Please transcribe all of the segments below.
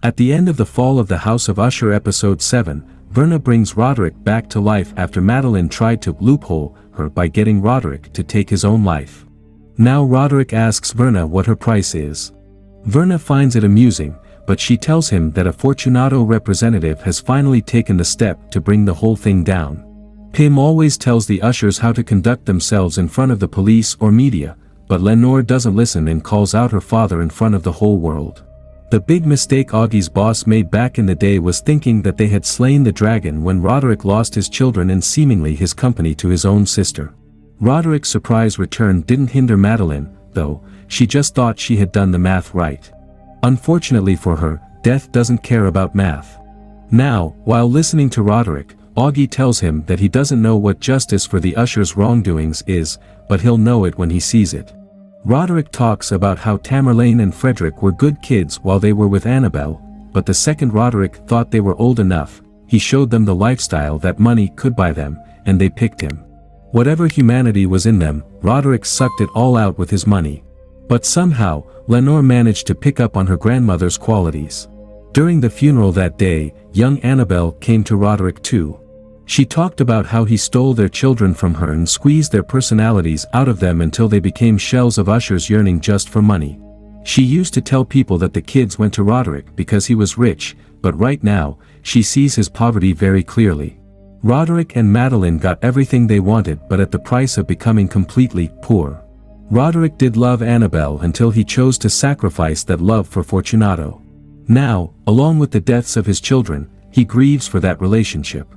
At the end of the Fall of the House of Usher episode 7, Verna brings Roderick back to life after Madeline tried to loophole her by getting Roderick to take his own life. Now Roderick asks Verna what her price is. Verna finds it amusing, but she tells him that a Fortunato representative has finally taken the step to bring the whole thing down. Pim always tells the ushers how to conduct themselves in front of the police or media, but Lenore doesn't listen and calls out her father in front of the whole world. The big mistake Augie's boss made back in the day was thinking that they had slain the dragon when Roderick lost his children and seemingly his company to his own sister. Roderick's surprise return didn't hinder Madeline, though. She just thought she had done the math right. Unfortunately for her, death doesn't care about math. Now, while listening to Roderick, Augie tells him that he doesn't know what justice for the Usher's wrongdoings is, but he'll know it when he sees it. Roderick talks about how Tamerlane and Frederick were good kids while they were with Annabelle, but the second Roderick thought they were old enough, he showed them the lifestyle that money could buy them, and they picked him. Whatever humanity was in them, Roderick sucked it all out with his money. But somehow, Lenore managed to pick up on her grandmother's qualities. During the funeral that day, young Annabelle came to Roderick too. She talked about how he stole their children from her and squeezed their personalities out of them until they became shells of ushers yearning just for money. She used to tell people that the kids went to Roderick because he was rich, but right now, she sees his poverty very clearly. Roderick and Madeline got everything they wanted but at the price of becoming completely poor. Roderick did love Annabelle until he chose to sacrifice that love for Fortunato. Now, along with the deaths of his children, he grieves for that relationship.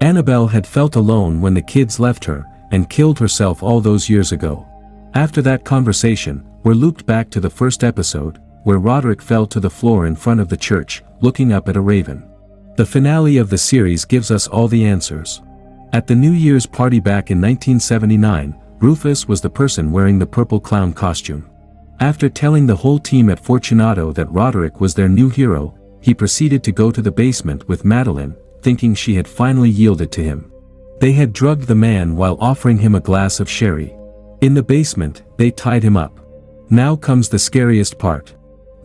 Annabelle had felt alone when the kids left her, and killed herself all those years ago. After that conversation, we're looped back to the first episode, where Roderick fell to the floor in front of the church, looking up at a raven. The finale of the series gives us all the answers. At the New Year's party back in 1979, Rufus was the person wearing the purple clown costume. After telling the whole team at Fortunato that Roderick was their new hero, he proceeded to go to the basement with Madeline, thinking she had finally yielded to him. They had drugged the man while offering him a glass of sherry. In the basement, they tied him up. Now comes the scariest part.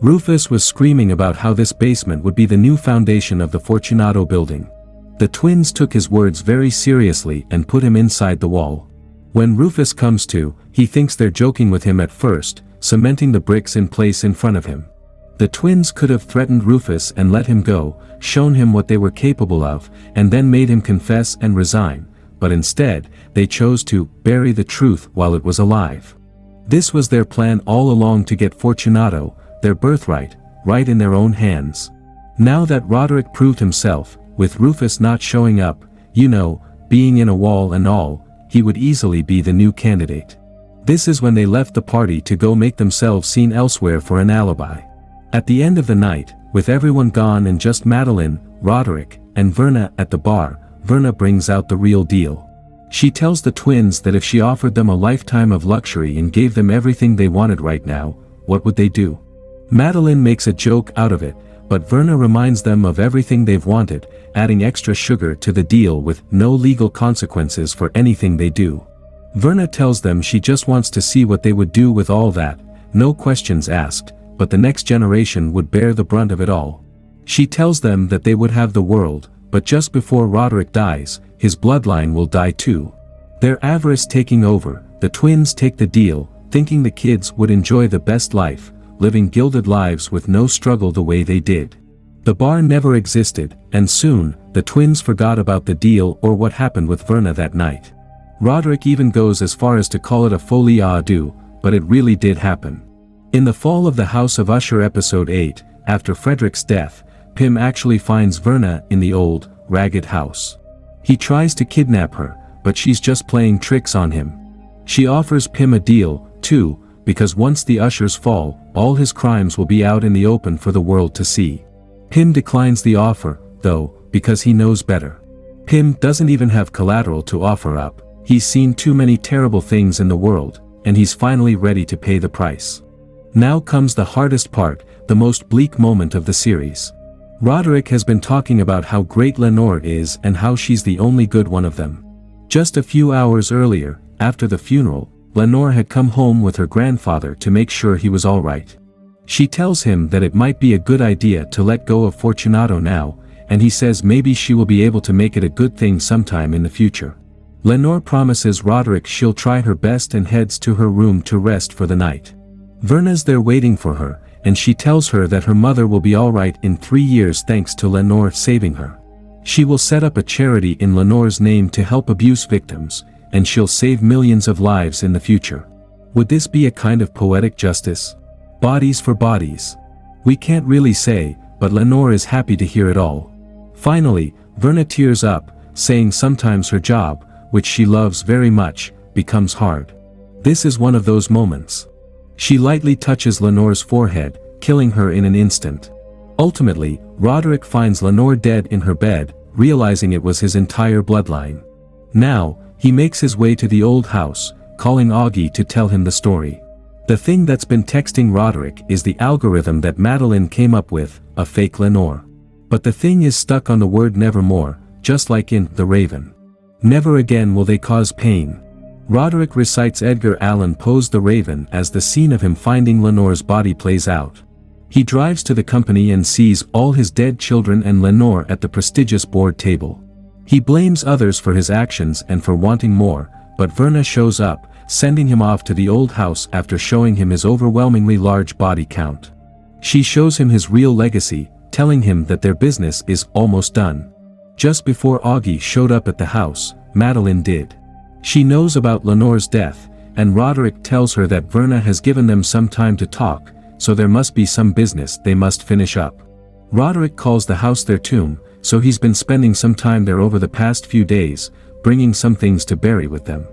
Rufus was screaming about how this basement would be the new foundation of the Fortunato building. The twins took his words very seriously and put him inside the wall. When Rufus comes to, he thinks they're joking with him at first, cementing the bricks in place in front of him. The twins could have threatened Rufus and let him go, shown him what they were capable of, and then made him confess and resign, but instead, they chose to bury the truth while it was alive. This was their plan all along, to get Fortunato, their birthright, right in their own hands. Now that Roderick proved himself, with Rufus not showing up, being in a wall and all, he would easily be the new candidate. This is when they left the party to go make themselves seen elsewhere for an alibi. At the end of the night, with everyone gone and just Madeline, Roderick, and Verna at the bar, Verna brings out the real deal. She tells the twins that if she offered them a lifetime of luxury and gave them everything they wanted right now, what would they do? Madeline makes a joke out of it, but Verna reminds them of everything they've wanted, adding extra sugar to the deal with no legal consequences for anything they do. Verna tells them she just wants to see what they would do with all that, no questions asked, but the next generation would bear the brunt of it all. She tells them that they would have the world, but just before Roderick dies, his bloodline will die too. Their avarice taking over, the twins take the deal, thinking the kids would enjoy the best life, living gilded lives with no struggle the way they did. The bar never existed, and soon, the twins forgot about the deal or what happened with Verna that night. Roderick even goes as far as to call it a folie à deux, but it really did happen. In the Fall of the House of Usher episode 8, after Frederick's death, Pim actually finds Verna in the old, ragged house. He tries to kidnap her, but she's just playing tricks on him. She offers Pim a deal, too, because once the Ushers fall, all his crimes will be out in the open for the world to see. Pim declines the offer, though, because he knows better. Pim doesn't even have collateral to offer up. He's seen too many terrible things in the world, and he's finally ready to pay the price. Now comes the hardest part, the most bleak moment of the series. Roderick has been talking about how great Lenore is and how she's the only good one of them. Just a few hours earlier, after the funeral, Lenore had come home with her grandfather to make sure he was all right. She tells him that it might be a good idea to let go of Fortunato now, and he says maybe she will be able to make it a good thing sometime in the future. Lenore promises Roderick she'll try her best and heads to her room to rest for the night. Verna's there waiting for her, and she tells her that her mother will be alright in 3 years thanks to Lenore saving her. She will set up a charity in Lenore's name to help abuse victims, and she'll save millions of lives in the future. Would this be a kind of poetic justice? Bodies for bodies. We can't really say, but Lenore is happy to hear it all. Finally, Verna tears up, saying sometimes her job, which she loves very much, becomes hard. This is one of those moments. She lightly touches Lenore's forehead, killing her in an instant. Ultimately, Roderick finds Lenore dead in her bed, realizing it was his entire bloodline. Now, he makes his way to the old house, calling Augie to tell him the story. The thing that's been texting Roderick is the algorithm that Madeline came up with, a fake Lenore. But the thing is stuck on the word nevermore, just like in The Raven. Never again will they cause pain. Roderick recites Edgar Allan Poe's The Raven as the scene of him finding Lenore's body plays out. He drives to the company and sees all his dead children and Lenore at the prestigious board table. He blames others for his actions and for wanting more, but Verna shows up, sending him off to the old house after showing him his overwhelmingly large body count. She shows him his real legacy, telling him that their business is almost done. Just before Augie showed up at the house, Madeline did. She knows about Lenore's death, and Roderick tells her that Verna has given them some time to talk, so there must be some business they must finish up. Roderick calls the house their tomb, so he's been spending some time there over the past few days, bringing some things to bury with them.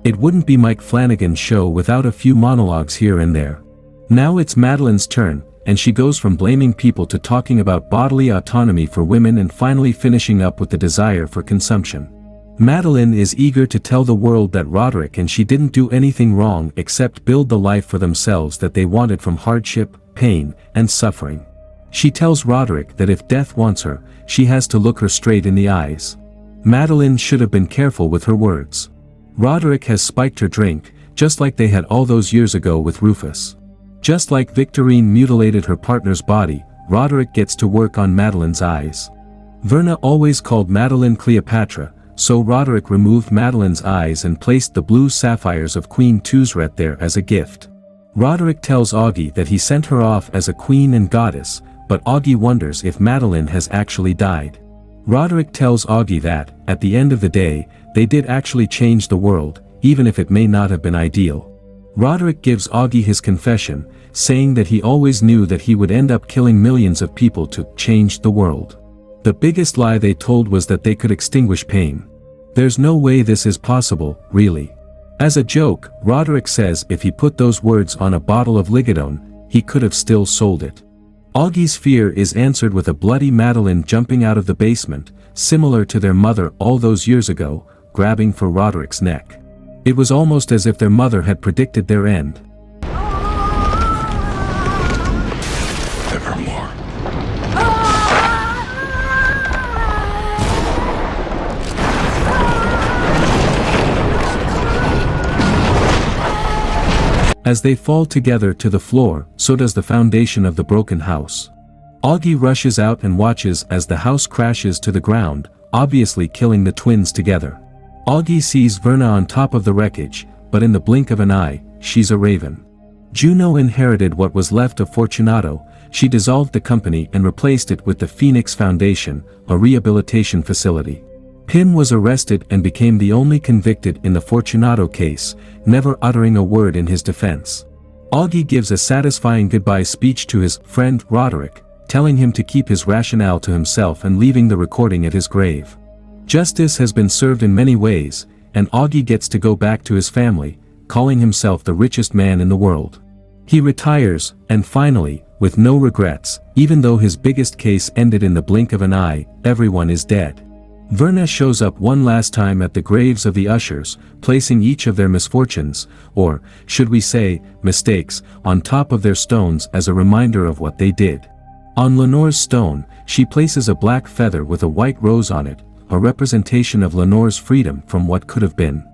It wouldn't be Mike Flanagan's show without a few monologues here and there. Now it's Madeline's turn, and she goes from blaming people to talking about bodily autonomy for women and finally finishing up with the desire for consumption. Madeline is eager to tell the world that Roderick and she didn't do anything wrong except build the life for themselves that they wanted from hardship, pain, and suffering. She tells Roderick that if death wants her, she has to look her straight in the eyes. Madeline should have been careful with her words. Roderick has spiked her drink, just like they had all those years ago with Rufus. Just like Victorine mutilated her partner's body, Roderick gets to work on Madeline's eyes. Verna always called Madeline Cleopatra, so Roderick removed Madeline's eyes and placed the blue sapphires of Queen Twosret there as a gift. Roderick tells Augie that he sent her off as a queen and goddess, but Augie wonders if Madeline has actually died. Roderick tells Augie that, at the end of the day, they did actually change the world, even if it may not have been ideal. Roderick gives Augie his confession, saying that he always knew that he would end up killing millions of people to change the world. The biggest lie they told was that they could extinguish pain. There's no way this is possible, really. As a joke, Roderick says if he put those words on a bottle of Ligadone, he could have still sold it. Augie's fear is answered with a bloody Madeline jumping out of the basement, similar to their mother all those years ago, grabbing for Roderick's neck. It was almost as if their mother had predicted their end. Nevermore. As they fall together to the floor, so does the foundation of the broken house. Augie rushes out and watches as the house crashes to the ground, obviously killing the twins together. Augie sees Verna on top of the wreckage, but in the blink of an eye, she's a raven. Juno inherited what was left of Fortunato. She dissolved the company and replaced it with the Phoenix Foundation, a rehabilitation facility. Pym was arrested and became the only convicted in the Fortunato case, never uttering a word in his defense. Augie gives a satisfying goodbye speech to his friend Roderick, telling him to keep his rationale to himself and leaving the recording at his grave. Justice has been served in many ways, and Augie gets to go back to his family, calling himself the richest man in the world. He retires, and finally, with no regrets, even though his biggest case ended in the blink of an eye, everyone is dead. Verna shows up one last time at the graves of the Ushers, placing each of their misfortunes, or, should we say, mistakes, on top of their stones as a reminder of what they did. On Lenore's stone, she places a black feather with a white rose on it, a representation of Lenore's freedom from what could have been.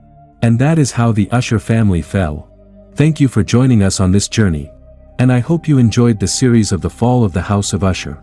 And that is how the Usher family fell. Thank you for joining us on this journey. And I hope you enjoyed the series of The Fall of the House of Usher.